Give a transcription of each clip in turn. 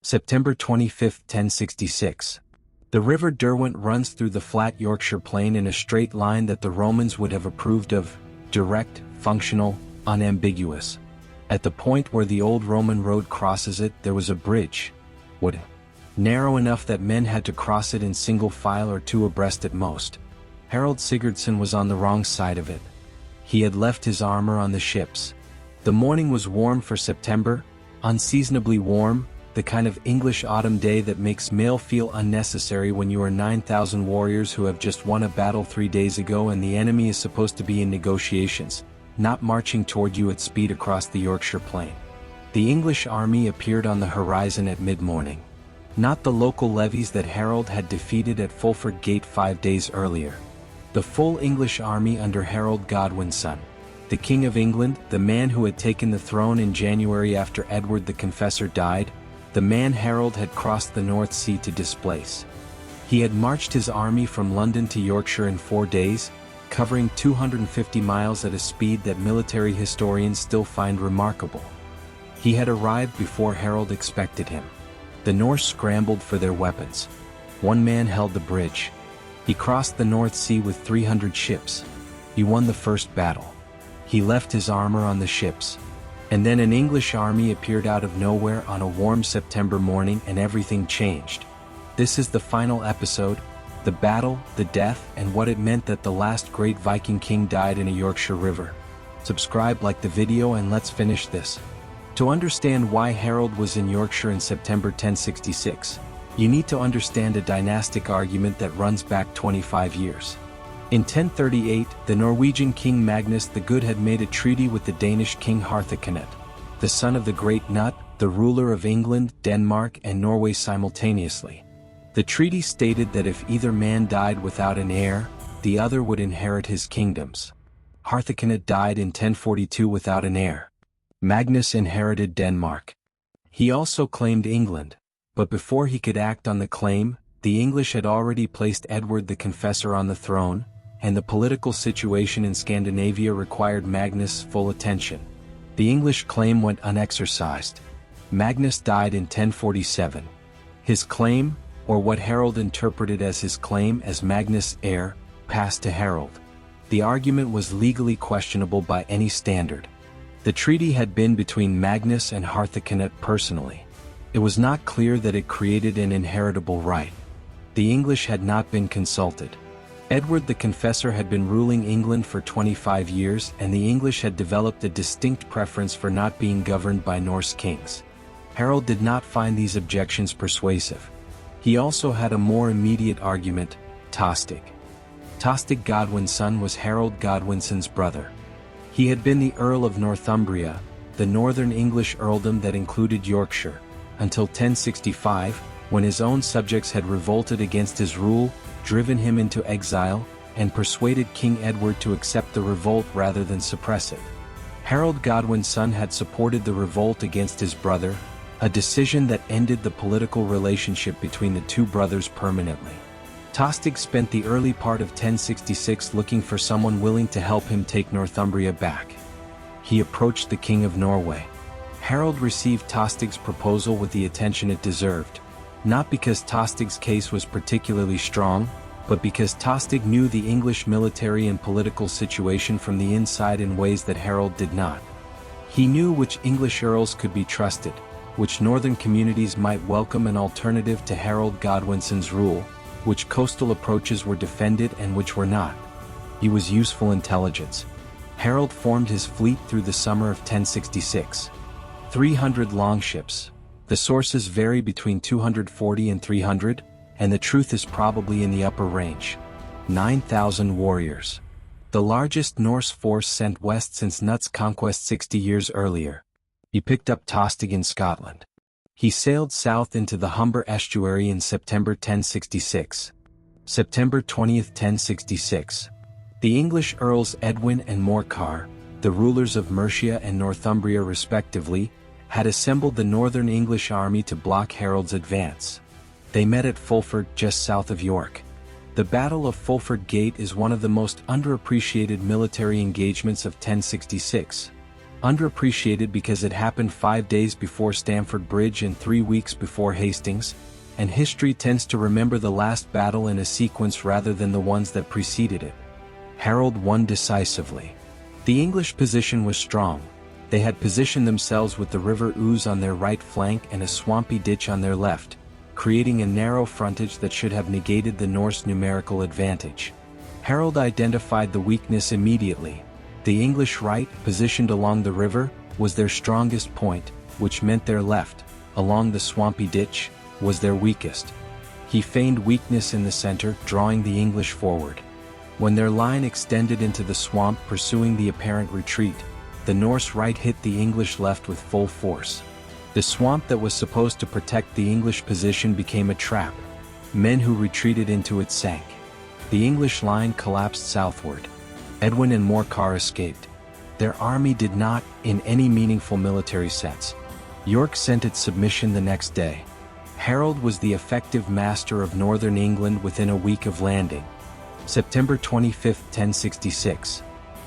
September 25, 1066. The River Derwent runs through the flat Yorkshire plain in a straight line that the Romans would have approved of, direct, functional, unambiguous. At the point where the old Roman road crosses it, there was a bridge, wooden, narrow enough that men had to cross it in single file or two abreast at most. Harald Sigurdsson was on the wrong side of it. He had left his armor on the ships. The morning was warm for September, unseasonably warm, the kind of English autumn day that makes mail feel unnecessary when you are 9,000 warriors who have just won a battle 3 days ago and the enemy is supposed to be in negotiations, not marching toward you at speed across the Yorkshire plain. The English army appeared on the horizon at mid-morning. Not the local levies that Harald had defeated at Fulford Gate 5 days earlier. The full English army under Harold Godwin's son, the King of England, the man who had taken the throne in January after Edward the Confessor died, the man Harold had crossed the North Sea to displace. He had marched his army from London to Yorkshire in 4 days, covering 250 miles at a speed that military historians still find remarkable. He had arrived before Harold expected him. The Norse scrambled for their weapons. One man held the bridge. He crossed the North Sea with 300 ships. He won the first battle. He left his armor on the ships. And then an English army appeared out of nowhere on a warm September morning and everything changed. This is the final episode, the battle, the death, and what it meant that the last great Viking king died in a Yorkshire river. Subscribe, like the video, and let's finish this. To understand why Harold was in Yorkshire in September 1066, you need to understand a dynastic argument that runs back 25 years. In 1038, the Norwegian king Magnus the Good had made a treaty with the Danish king Harthacnut, the son of the Great Nut, the ruler of England, Denmark, and Norway simultaneously. The treaty stated that if either man died without an heir, the other would inherit his kingdoms. Harthacnut died in 1042 without an heir. Magnus inherited Denmark. He also claimed England, but before he could act on the claim, the English had already placed Edward the Confessor on the throne, and the political situation in Scandinavia required Magnus' full attention. The English claim went unexercised. Magnus died in 1047. His claim, or what Harold interpreted as his claim as Magnus' heir, passed to Harold. The argument was legally questionable by any standard. The treaty had been between Magnus and Harthacnut personally. It was not clear that it created an inheritable right. The English had not been consulted. Edward the Confessor had been ruling England for 25 years, and the English had developed a distinct preference for not being governed by Norse kings. Harold did not find these objections persuasive. He also had a more immediate argument: Tostig. Tostig Godwin's son was Harold Godwinson's brother. He had been the Earl of Northumbria, the northern English earldom that included Yorkshire, until 1065, when his own subjects had revolted against his rule, driven him into exile, and persuaded King Edward to accept the revolt rather than suppress it. Harold Godwin's son had supported the revolt against his brother, a decision that ended the political relationship between the two brothers permanently. Tostig spent the early part of 1066 looking for someone willing to help him take Northumbria back. He approached the King of Norway. Harold received Tostig's proposal with the attention it deserved, not because Tostig's case was particularly strong, but because Tostig knew the English military and political situation from the inside in ways that Harold did not. He knew which English earls could be trusted, which northern communities might welcome an alternative to Harold Godwinson's rule, which coastal approaches were defended and which were not. He was useful intelligence. Harold formed his fleet through the summer of 1066. 300 longships. The sources vary between 240 and 300, and the truth is probably in the upper range. 9,000 warriors. The largest Norse force sent west since Knut's conquest 60 years earlier. He picked up Tostig in Scotland. He sailed south into the Humber estuary in September 1066. September 20, 1066. The English Earls Edwin and Morcar, the rulers of Mercia and Northumbria respectively, had assembled the northern English army to block Harold's advance. They met at Fulford, just south of York. The Battle of Fulford Gate is one of the most underappreciated military engagements of 1066. Underappreciated because it happened 5 days before Stamford Bridge and 3 weeks before Hastings, and history tends to remember the last battle in a sequence rather than the ones that preceded it. Harald won decisively. The English position was strong. They had positioned themselves with the River Ouse on their right flank and a swampy ditch on their left, creating a narrow frontage that should have negated the Norse numerical advantage. Harald identified the weakness immediately. The English right, positioned along the river, was their strongest point, which meant their left, along the swampy ditch, was their weakest. He feigned weakness in the center, drawing the English forward. When their line extended into the swamp pursuing the apparent retreat, the Norse right hit the English left with full force. The swamp that was supposed to protect the English position became a trap. Men who retreated into it sank. The English line collapsed southward. Edwin and Morcar escaped. Their army did not, in any meaningful military sense. York sent its submission the next day. Harald was the effective master of northern England within a week of landing. September 25, 1066.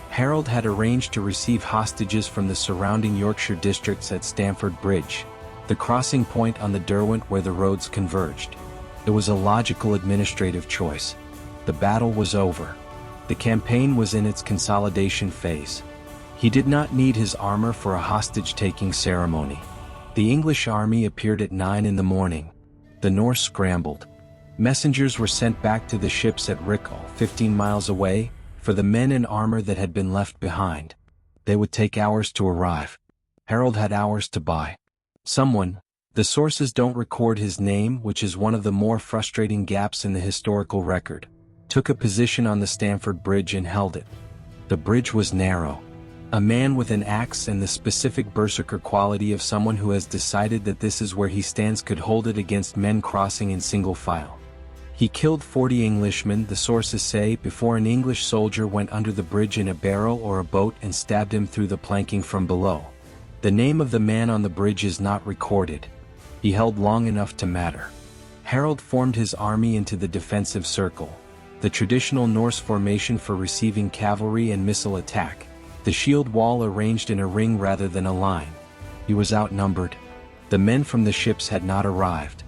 Harald had arranged to receive hostages from the surrounding Yorkshire districts at Stamford Bridge, the crossing point on the Derwent where the roads converged. It was a logical administrative choice. The battle was over. The campaign was in its consolidation phase. He did not need his armor for a hostage-taking ceremony. The English army appeared at 9 in the morning. The Norse scrambled. Messengers were sent back to the ships at Rickall, 15 miles away, for the men and armor that had been left behind. They would take hours to arrive. Harald had hours to buy. Someone, the sources don't record his name, which is one of the more frustrating gaps in the historical record, took a position on the Stamford Bridge and held it. The bridge was narrow. A man with an axe and the specific berserker quality of someone who has decided that this is where he stands could hold it against men crossing in single file. He killed 40 Englishmen, the sources say, before an English soldier went under the bridge in a barrel or a boat and stabbed him through the planking from below. The name of the man on the bridge is not recorded. He held long enough to matter. Harald formed his army into the defensive circle, the traditional Norse formation for receiving cavalry and missile attack, the shield wall arranged in a ring rather than a line. He was outnumbered. The men from the ships had not arrived.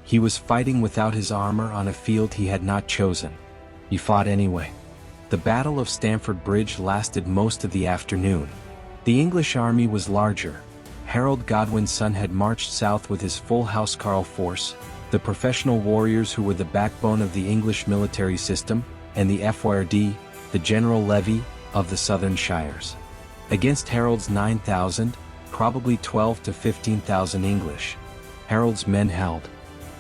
He was fighting without his armor on a field he had not chosen. He fought anyway. The Battle of Stamford Bridge lasted most of the afternoon. The English army was larger. Harald Godwin's son had marched south with his full housecarl force, the professional warriors who were the backbone of the English military system, and the FYRD, the general levy, of the southern shires. Against Harald's 9,000, probably 12 to 15,000 English. Harald's men held.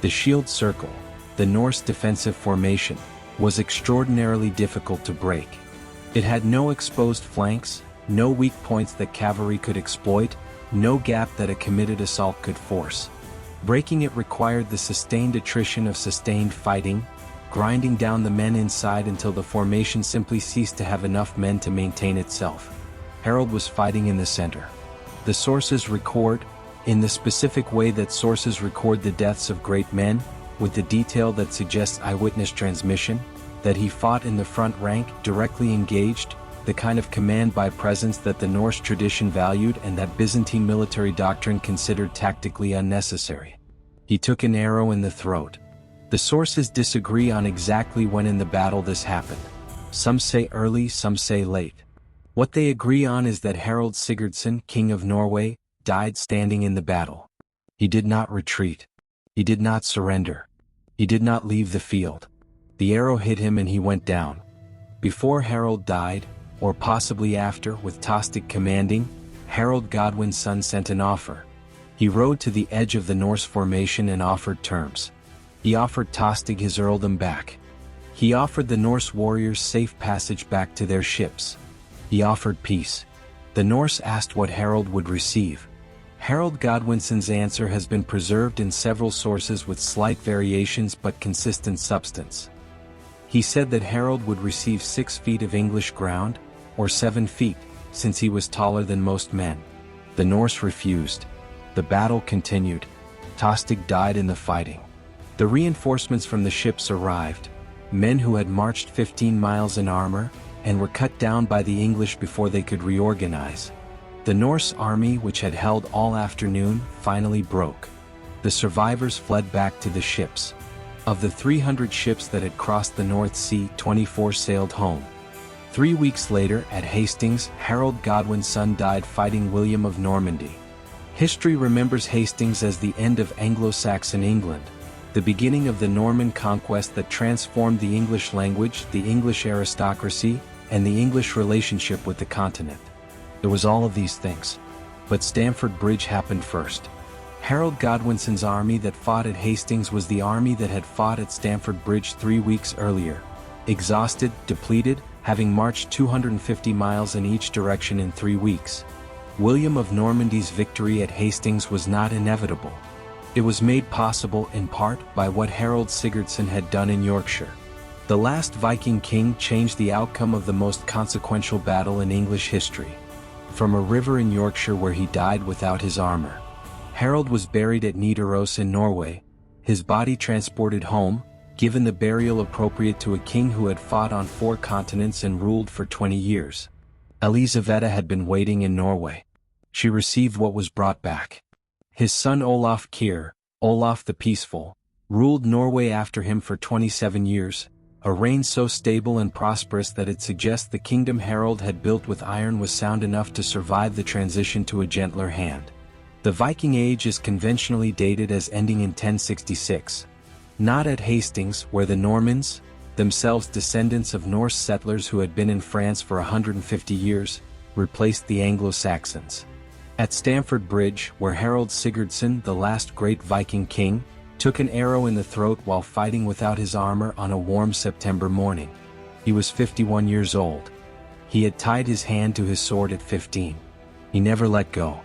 The shield circle, the Norse defensive formation, was extraordinarily difficult to break. It had no exposed flanks, no weak points that cavalry could exploit, no gap that a committed assault could force. Breaking it required the sustained attrition of sustained fighting, grinding down the men inside until the formation simply ceased to have enough men to maintain itself. Harald was fighting in the center. The sources record, in the specific way that sources record the deaths of great men, with the detail that suggests eyewitness transmission, that he fought in the front rank, directly engaged, the kind of command by presence that the Norse tradition valued and that Byzantine military doctrine considered tactically unnecessary. He took an arrow in the throat. The sources disagree on exactly when in the battle this happened. Some say early, some say late. What they agree on is that Harald Sigurdsson, king of Norway, died standing in the battle. He did not retreat. He did not surrender. He did not leave the field. The arrow hit him and he went down. Before Harald died, or possibly after, with Tostig commanding, Harald Godwin's son sent an offer. He rode to the edge of the Norse formation and offered terms. He offered Tostig his earldom back. He offered the Norse warriors safe passage back to their ships. He offered peace. The Norse asked what Harald would receive. Harald Godwinson's answer has been preserved in several sources with slight variations but consistent substance. He said that Harald would receive 6 feet of English ground, or 7 feet, since he was taller than most men. The Norse refused. The battle continued. Tostig died in the fighting. The reinforcements from the ships arrived, men who had marched 15 miles in armor, and were cut down by the English before they could reorganize. The Norse army, which had held all afternoon, finally broke. The survivors fled back to the ships. Of the 300 ships that had crossed the North Sea, 24 sailed home. 3 weeks later, at Hastings, Harold Godwin's son died fighting William of Normandy. History remembers Hastings as the end of Anglo-Saxon England, the beginning of the Norman conquest that transformed the English language, the English aristocracy, and the English relationship with the continent. There was all of these things. But Stamford Bridge happened first. Harold Godwinson's army that fought at Hastings was the army that had fought at Stamford Bridge 3 weeks earlier. Exhausted, depleted, having marched 250 miles in each direction in 3 weeks. William of Normandy's victory at Hastings was not inevitable. It was made possible in part by what Harold Sigurdsson had done in Yorkshire. The last Viking king changed the outcome of the most consequential battle in English history. From a river in Yorkshire where he died without his armor. Harold was buried at Nidaros in Norway, his body transported home, given the burial appropriate to a king who had fought on 4 continents and ruled for 20 years. Elisaveta had been waiting in Norway. She received what was brought back. His son Olaf Kyrre, Olaf the Peaceful, ruled Norway after him for 27 years, a reign so stable and prosperous that it suggests the kingdom Harold had built with iron was sound enough to survive the transition to a gentler hand. The Viking Age is conventionally dated as ending in 1066. Not at Hastings, where the Normans, themselves descendants of Norse settlers who had been in France for 150 years, replaced the Anglo-Saxons. At Stamford Bridge, where Harold Sigurdsson, the last great Viking king, took an arrow in the throat while fighting without his armor on a warm September morning. He was 51 years old. He had tied his hand to his sword at 15. He never let go.